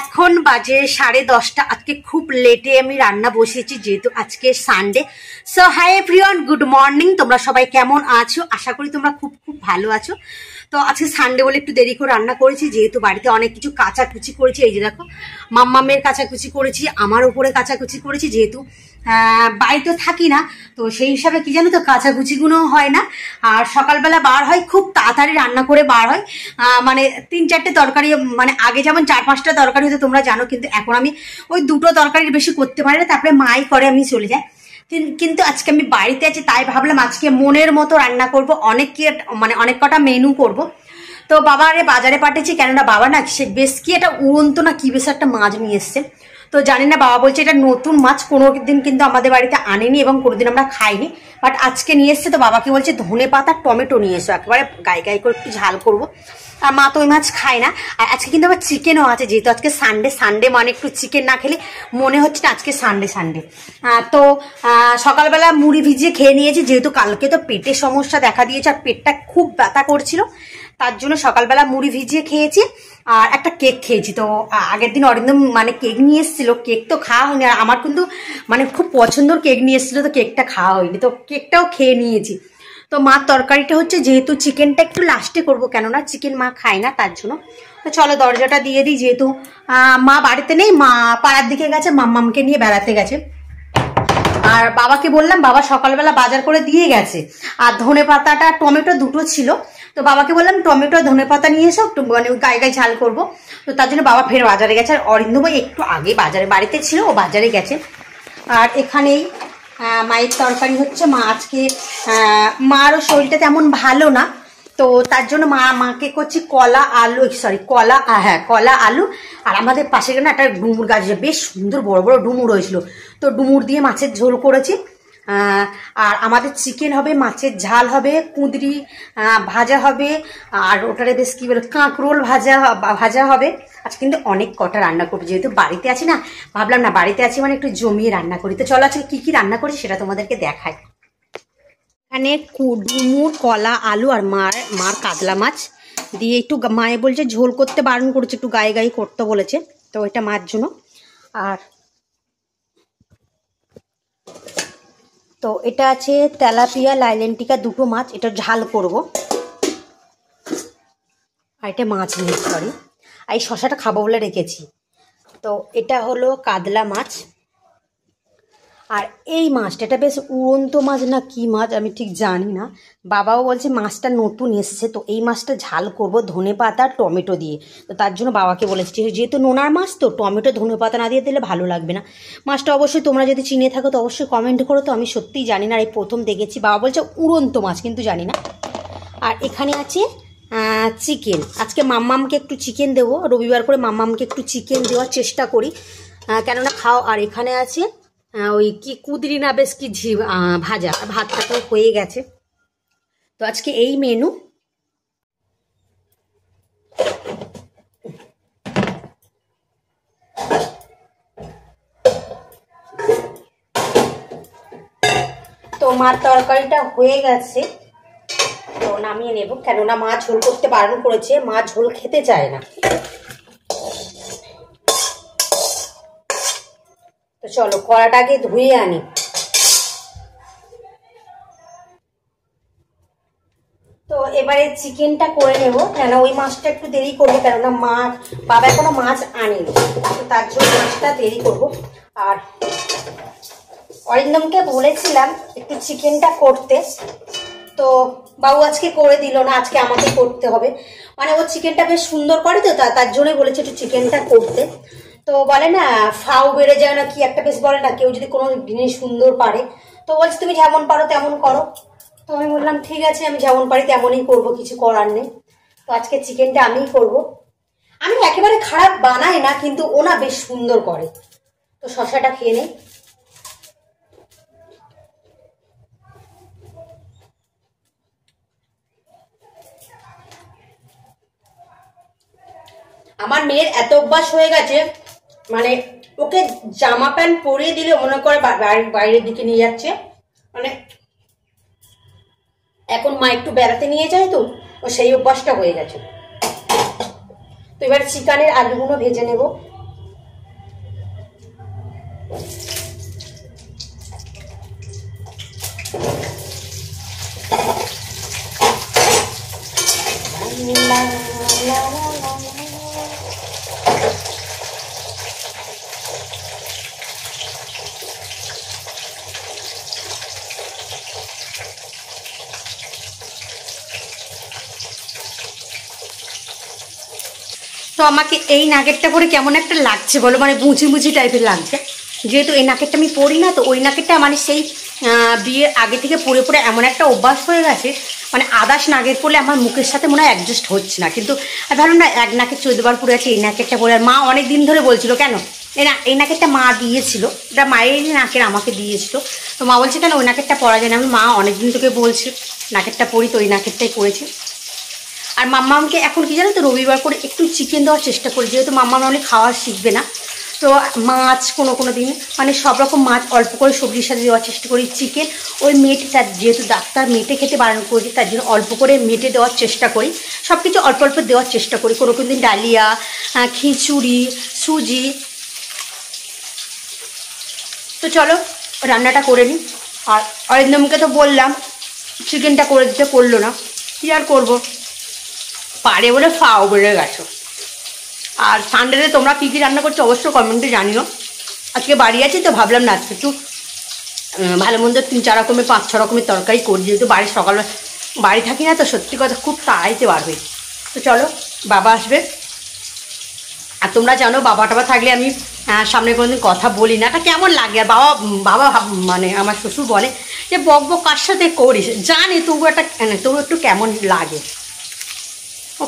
এখন বাজে 10:30। আজকে খুব লেটে আমি রান্না বসিয়েছি যেহেতু আজকে Sunday. So hi everyone, good morning. তোমরা সবাই কেমন আছো? আশা করি তোমরা খুব খুব ভালো আছো। তো আজকে সানডে বলে একটু দেরি করে রান্না করেছি, যেহেতু বাড়িতে অনেক কিছু কাচাকুচি করেছি। এই যে দেখো, মাম্মামের কাচাকুচি করেছি, আমার উপরে কাচাকুচি করেছি, যেহেতু বাড়িতে থাকি না, তো সেই হিসাবে কি জানো তো কাচাকুচিগুলো হয় না। আর সকালবেলা বার হয়, খুব তাড়াতাড়ি রান্না করে বার হয়, মানে 3-4টে তরকারি, মানে আগে যেমন 4-5টা তরকারি হতো তোমরা জানো, কিন্তু এখন আমি ওই 2টো তরকারির বেশি করতে পারি না, তারপরে মাই করে, আমি চলে যাই। কিন্তু আজকে আমি বাড়িতে আছি, তাই ভাবলাম আজকে মনের মতো রান্না করব, অনেক কটা মেনু করব। তো বাবারে বাজারে পাঠিয়েছি, কেননা বাবা না সে বেশ কি একটা উড়ন্ত না কি বেশ একটা মাছ নিয়ে এসছে। তো জানি না, বাবা বলছে এটা নতুন মাছ, কোনোদিন কিন্তু আমাদের বাড়িতে আনেনি এবং কোনোদিন আমরা খাইনি, বাট আজকে নিয়ে এসছে। তো বাবাকে বলছে ধনে পাতা টমেটো নিয়ে এসো, একেবারে গায়ে গায়ে করে একটু ঝাল করবো। আর মা তো ওই মাছ খায় না। আর আজকে কিন্তু আবার চিকেনও আছে, যেহেতু আজকে সানডে মানে একটু চিকেন না খেলে মনে হচ্ছে না আজকে সানডে। তো সকালবেলা মুড়ি ভিজিয়ে খেয়ে নিয়েছি, যেহেতু কালকে তো পেটের সমস্যা দেখা দিয়েছে আর পেটটা খুব ব্যথা করছিল, তার জন্য সকালবেলা মুড়ি ভিজিয়ে খেয়েছি। আর একটা কেক খেয়েছি। তো আগের দিন অরিন্দম মানে কেক নিয়ে এসেছিল, কেক তো খাওয়া হয়নি, আর আমার কিন্তু মানে খুব পছন্দর কেক নিয়ে এসেছিল, তো কেকটা খাওয়া হয়নি, তো কেকটাও খেয়ে নিয়েছি। তো মার তরকারিটা হচ্ছে, যেহেতু চিকেনটা একটু লাস্টে করবো, কেননা চিকেন মা খায় না, তার জন্য। তো চলো দরজাটা দিয়ে দিই, যেহেতু মা বাড়িতে নেই, মা পাড়ার দিকে গেছে, মাম্মামকে নিয়ে বেড়াতে গেছে। আর বাবাকে বললাম, বাবা সকালবেলা বাজার করে দিয়ে গেছে, আর ধনে পাতাটা টমেটো দুটো ছিল, তো বাবাকে বললাম টমেটো ধনে পাতা নিয়ে এসো, একটু মানে গায়ে গায়ে ঝাল করবো। তো তার জন্য বাবা ফের বাজারে গেছে, আর অরিন্দম একটু আগে বাড়িতে ছিল, ও বাজারে গেছে। আর এখানেই মায়ের তরকারি হচ্ছে। মা আজকে মারও শরীরটা তেমন ভালো না, তো তার জন্য মাকে করছি কলা আলু। আর আমাদের পাশে না একটা ডুমুর গাছ, বেশ সুন্দর বড় বড় ডুমুর হয়েছিল, তো ডুমুর দিয়ে মাছের ঝোল করেছি। আর আমাদের চিকেন হবে, মাছের ঝাল হবে, কুঁদরি ভাজা হবে, আর ওটারে বেশ কি বলে কাঁকরোল ভাজা হবে। আজকে কিন্তু অনেক কটা রান্না করবো, যেহেতু বাড়িতে আছি না, ভাবলাম না বাড়িতে আছি মানে একটু জমিয়ে রান্না করি। তো চলো আজকে কি রান্না করি সেটা তোমাদেরকে দেখাই। এখানে ডুমুর, কলা, আলু আর মার কাতলা মাছ দিয়ে একটু, মায়ে বলছে ঝোল করতে বারণ করেছে, একটু গায়ে গায়ে করতে বলেছে, তো এটা মার জন্য। আর তো এটা আছে তেলাপিয়া, লাইলেন্টিকা, দুটো মাছ, এটা ঝাল করব। আর এটা মাছ নেই, সরি, আর এই শশাটা খাবো বলে রেখেছি। তো এটা হলো কাতলা মাছ। আর এই মাছটা, এটা বেশ উড়ন্ত মাছ না কি মাছ আমি ঠিক জানি না, বাবাও বলছে মাছটা নতুন এসছে, তো এই মাছটা ঝাল করব ধনে পাতা টমেটো দিয়ে। তো তার জন্য বাবাকে বলেছি, যেহেতু নোনার মাছ, তো টমেটো ধনে পাতা না দিয়ে দিলে ভালো লাগবে না। মাছটা অবশ্যই তোমরা যদি চিনে থাকো তো অবশ্যই কমেন্ট করো, তো আমি সত্যিই জানি না, এই প্রথম দেখেছি। বাবা বলছে উড়ন্ত মাছ, কিন্তু জানি না। আর এখানে আছে চিকেন। আজকে মাম্মামকে একটু চিকেন দেবো, রবিবার করে মাম্মামকে একটু চিকেন দেওয়ার চেষ্টা করি, কেননা খাও। আর এখানে আছে ওই কি কুদরি না বেশ কি ভাজা, ভাতটা তো হয়ে গেছে। তো আজকে এই মেনু। তো মার তরকারিটা হয়ে গেছে, তো নামিয়ে নেব, কেননা মা ঝোল করতে বারণ করেছে, মা ঝোল খেতে চায় না। তো চলো কড়াটাকে ধুয়ে আনি। তো এবারে চিকেনটা করে নেব, কেন ওই মাছটা একটু দেরি করবো, কেননা বাবা এখনো মাছ আনেনি, তো তার জন্য মাছটা দেরি করবো। আর অরিন্দমকে বলেছিলাম একটু চিকেনটা করতে, তো বাবু আজকে করে দিল না, আজকে আমাকে করতে হবে। মানে ও চিকেনটা বেশ সুন্দর করে, তো তার জন্যই বলেছে একটু চিকেনটা করতে। তো বলে না ফাও বেড়ে যায় না কি একটা বেশ বলে না, কেউ যদি কোনো জিনিস সুন্দর পারে, তো বলছে তুমি যেমন পারো তেমন করো। তো আমি বললাম ঠিক আছে, আমি যেমন পারি তেমনই করব, কিছু করার নেই। তো আজকে চিকেনটা আমিই করব। আমি একেবারে খারাপ বানাই না, কিন্তু ও না বেশ সুন্দর করে। তো শশাটা খেয়ে নেই। আমার মেয়ের এত অভ্যাস হয়ে গেছে, মানে ওকে জামা প্যান্ট পরিয়ে দিলে মনে করে বাইরের দিকে নিয়ে যাচ্ছে। মানে এখন মা একটু বেড়াতে নিয়ে যায়, তো ও সেই অভ্যাসটা হয়ে গেছে। তো এবার চিকেনের আলুগুলো ভেজে নেব। তো আমাকে এই নাগেরটা পরে কেমন একটা লাগছে বলো, মানে মুচি মুচি টাইপের লাগছে। যেহেতু এই নাকেরটা আমি পরি না, তো ওই নাকেরটা মানে সেই বিয়ের আগে থেকে পরে পরে এমন একটা অভ্যাস হয়ে গেছে, মানে আদার্স নাগের পরলে আমার মুখের সাথে মনে হয় অ্যাডজাস্ট হচ্ছে না। কিন্তু আমি ভাবলাম না, এক নাকে 14 বার পরে আছে, এই নাকেরটা পরে। আর মা অনেক দিন ধরে বলছিল কেন এই নাকেরটা মা দিয়েছিল, এটা মায়ের নাকের আমাকে দিয়েছিল। তো মা বলছে কেন ওই নাকেরটা পরা যায় না। আমি মা অনেকদিন থেকে বলছি নাকেরটা পরি, তো ওই নাকেরটাই পরেছি। আর মাম্মামকে এখন কি জানো তো, রবিবার করে একটু চিকেন দেওয়ার চেষ্টা করি, যেহেতু মাম্মা অনেক খাওয়া শিখবে না। তো মাছ কোনো দিন মানে সব রকম মাছ অল্প করে সবজির সাথে দেওয়ার চেষ্টা করি। চিকেন ওই মেটে, যেহেতু ডাক্তার মেটে খেতে বারণ করেছে, তার জন্য অল্প করে মেটে দেওয়ার চেষ্টা করি। সব কিছু অল্প অল্প দেওয়ার চেষ্টা করি। কোনো দিন ডালিয়া, খিচুড়ি, সুজি। তো চলো রান্নাটা করে নিই। আর অরিন্দমকে তো বললাম চিকেনটা করে দিতে, করলো না। কী আর করবো, পারে বলে ফাও বেড়ে গেছো। আর সানডেতে তোমরা কী কী রান্না করছো অবশ্যই কমেন্টে জানিও। আজকে বাড়ি আছি তো ভাবলাম না আজকে একটু ভালো মন্দ 3-4 রকমের 5-6 রকমের তরকারি করি, যেহেতু বাড়ির সকালবেলা বাড়ি থাকি না, তো সত্যি কথা খুব তাড়াইতে পারবে। তো চলো বাবা আসবে। আর তোমরা জানো বাবা টাবা থাকলে আমি সামনে কোনোদিন কথা বলি না, এটা কেমন লাগে। আর বাবা মানে আমার শ্বশুর বলে যে বক বক কার সাথে করিস, জানি তবু একটু কেমন লাগে। ও